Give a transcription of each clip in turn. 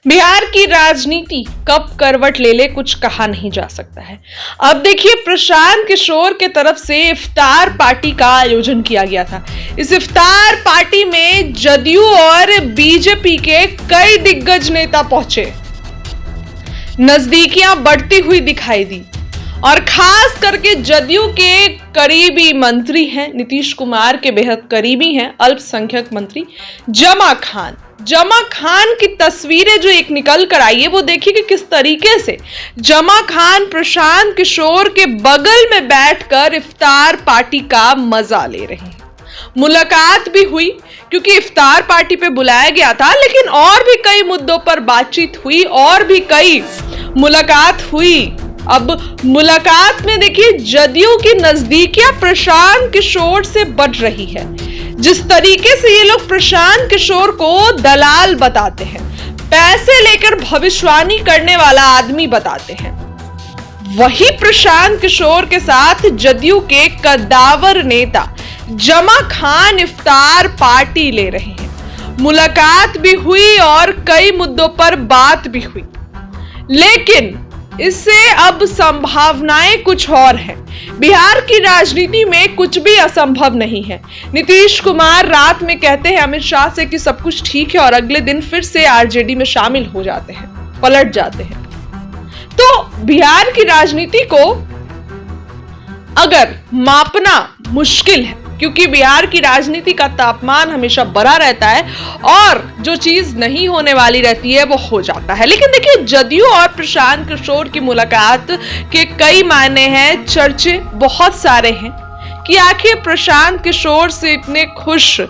बिहार की राजनीति कब करवट ले ले कुछ कहा नहीं जा सकता है। अब देखिए, प्रशांत किशोर के तरफ से इफ्तार पार्टी का आयोजन किया गया था। इस इफ्तार पार्टी में जदयू और बीजेपी के कई दिग्गज नेता पहुंचे। नजदीकियां बढ़ती हुई दिखाई दी और खास करके जदयू के करीबी मंत्री हैं, नीतीश कुमार के बेहद करीबी हैं अल्पसंख्यक मंत्री जमा खान की तस्वीरें जो एक निकल कर आई है, वो देखिए कि किस तरीके से जमा खान प्रशांत किशोर के बगल में बैठकर इफ्तार पार्टी का मजा ले रहे हैं। मुलाकात भी हुई क्योंकि इफ्तार पार्टी पे बुलाया गया था, लेकिन और भी कई मुद्दों पर बातचीत हुई और भी कई मुलाकात हुई। अब मुलाकात में देखिए, जदयू की नजदीकियां प्रशांत किशोर से बढ़ रही है। जिस तरीके से ये लोग प्रशांत किशोर को दलाल बताते हैं, पैसे लेकर भविष्यवाणी करने वाला आदमी बताते हैं, वही प्रशांत किशोर के साथ जदयू के कद्दावर नेता जमा खान इफ्तार पार्टी ले रहे हैं। मुलाकात भी हुई और कई मुद्दों पर बात भी हुई, लेकिन इससे अब संभावनाएं कुछ और हैं। बिहार की राजनीति में कुछ भी असंभव नहीं है। नीतीश कुमार रात में कहते हैं अमित शाह से कि सब कुछ ठीक है और अगले दिन फिर से आरजेडी में शामिल हो जाते हैं, पलट जाते हैं। तो बिहार की राजनीति को अगर मापना मुश्किल है, क्योंकि बिहार की राजनीति का तापमान हमेशा बढ़ा रहता है और जो चीज नहीं होने वाली रहती है वो हो जाता है। लेकिन देखिए, जदयू और प्रशांत किशोर की मुलाकात के कई मायने हैं, चर्चे बहुत सारे हैं कि आखिर प्रशांत किशोर से इतने खुश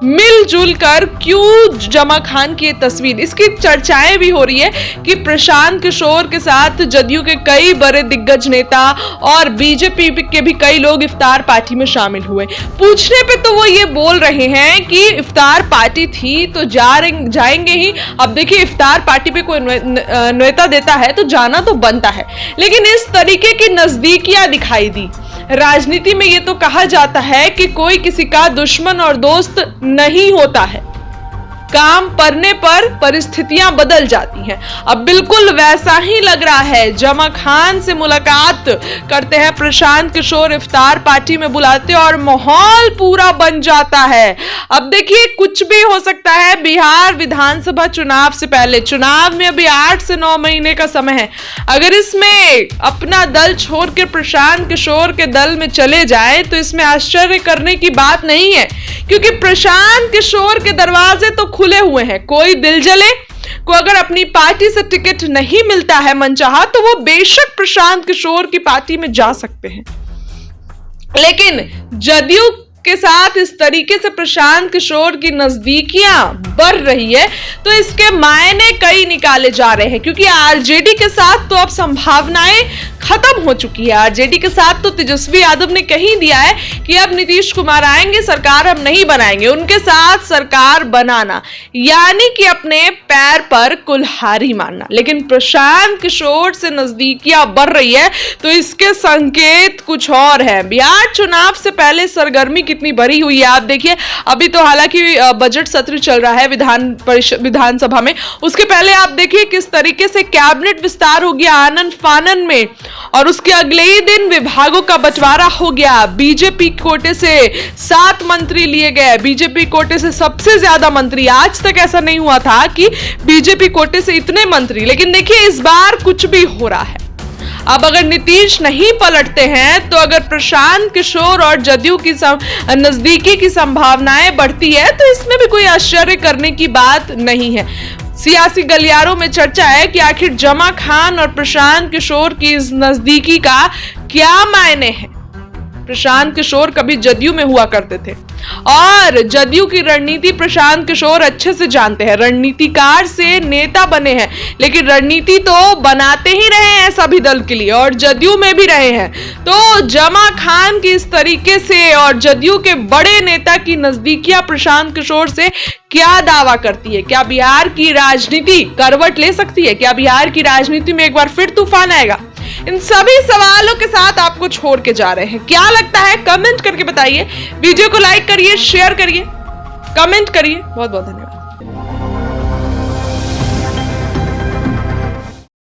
मिलजुल कर क्यों जमा खान की तस्वीर, इसकी चर्चाएं भी हो रही है कि प्रशांत किशोर के साथ जदयू के कई बड़े दिग्गज नेता और बीजेपी के भी कई लोग इफ्तार पार्टी में शामिल हुए। पूछने पे तो वो ये बोल रहे हैं कि इफ्तार पार्टी थी तो जाएंगे ही। अब देखिए, इफ्तार पार्टी पे कोई न्योता देता है तो जाना तो बनता है, लेकिन इस तरीके की नजदीकियां दिखाई दी। राजनीति में ये तो कहा जाता है कि कोई किसी का दुश्मन और दोस्त नहीं होता है, काम पड़ने पर परिस्थितियां बदल जाती हैं। अब बिल्कुल वैसा ही लग रहा है। जमा खान से मुलाकात करते हैं प्रशांत किशोर, इफ्तार पार्टी में बुलाते और माहौल पूरा बन जाता है। अब देखिए, कुछ भी हो सकता है। बिहार विधानसभा चुनाव से पहले, चुनाव में अभी 8 से 9 महीने का समय है। अगर इसमें अपना दल छोड़ के प्रशांत किशोर के दल में चले जाए तो इसमें आश्चर्य करने की बात नहीं है, क्योंकि प्रशांत किशोर के दरवाजे तो खुले हुए हैं। कोई दिल जले को अगर अपनी पार्टी से टिकट नहीं मिलता है मनचाहा, तो वो बेशक प्रशांत किशोर की पार्टी में जा सकते हैं। लेकिन जदयू के साथ इस तरीके से प्रशांत किशोर की नजदीकियां बढ़ रही है तो इसके मायने कई निकाले जा रहे हैं, क्योंकि आरजेडी के साथ तो अब संभावनाएं खत्म हो चुकी है। आरजेडी के साथ तो तेजस्वी यादव ने कही दिया है कि अब नीतीश कुमार आएंगे, सरकार हम नहीं बनाएंगे, उनके साथ सरकार बनाना यानी कि अपने पैर पर कुल्हाड़ी मारना। लेकिन प्रशांत किशोर से नजदीकियां बढ़ रही है तो इसके संकेत कुछ और है। बिहार चुनाव से पहले सरगर्मी कितनी भरी हुई है आप देखिए। अभी तो हालांकि बजट सत्र चल रहा है विधानसभा में, उसके पहले आप देखिए किस तरीके से कैबिनेट विस्तार हो गया आनन फानन में, और उसके अगले ही दिन विभागों का बंटवारा हो गया। बीजेपी कोटे से 7 मंत्री लिए गए, बीजेपी कोटे से सबसे ज्यादा मंत्री। आज तक ऐसा नहीं हुआ था कि बीजेपी कोटे से इतने मंत्री, लेकिन देखिए इस बार कुछ भी हो रहा है। अब अगर नीतीश नहीं पलटते हैं तो अगर प्रशांत किशोर और जदयू की नजदीकी की संभावनाएं बढ़ती है तो इसमें भी कोई आश्चर्य करने की बात नहीं है। सियासी गलियारों में चर्चा है कि आखिर जमा खान और प्रशांत किशोर की इस नजदीकी का क्या मायने हैं। प्रशांत किशोर कभी जदयू में हुआ करते थे और जदयू की रणनीति प्रशांत किशोर अच्छे से जानते हैं। रणनीतिकार से नेता बने हैं, लेकिन रणनीति तो बनाते ही रहे हैं सभी दल के लिए और जदयू में भी रहे हैं। तो जमा खान की इस तरीके से और जदयू के बड़े नेता की नजदीकियां प्रशांत किशोर से क्या दावा करती है? क्या बिहार की राजनीति करवट ले सकती है? क्या बिहार की राजनीति में एक बार फिर तूफान आएगा? इन सभी सवालों के साथ आपको छोड़ के जा रहे हैं। क्या लगता है कमेंट करके बताइए। वीडियो को लाइक करिए, शेयर करिए, कमेंट करिए। बहुत बहुत धन्यवाद।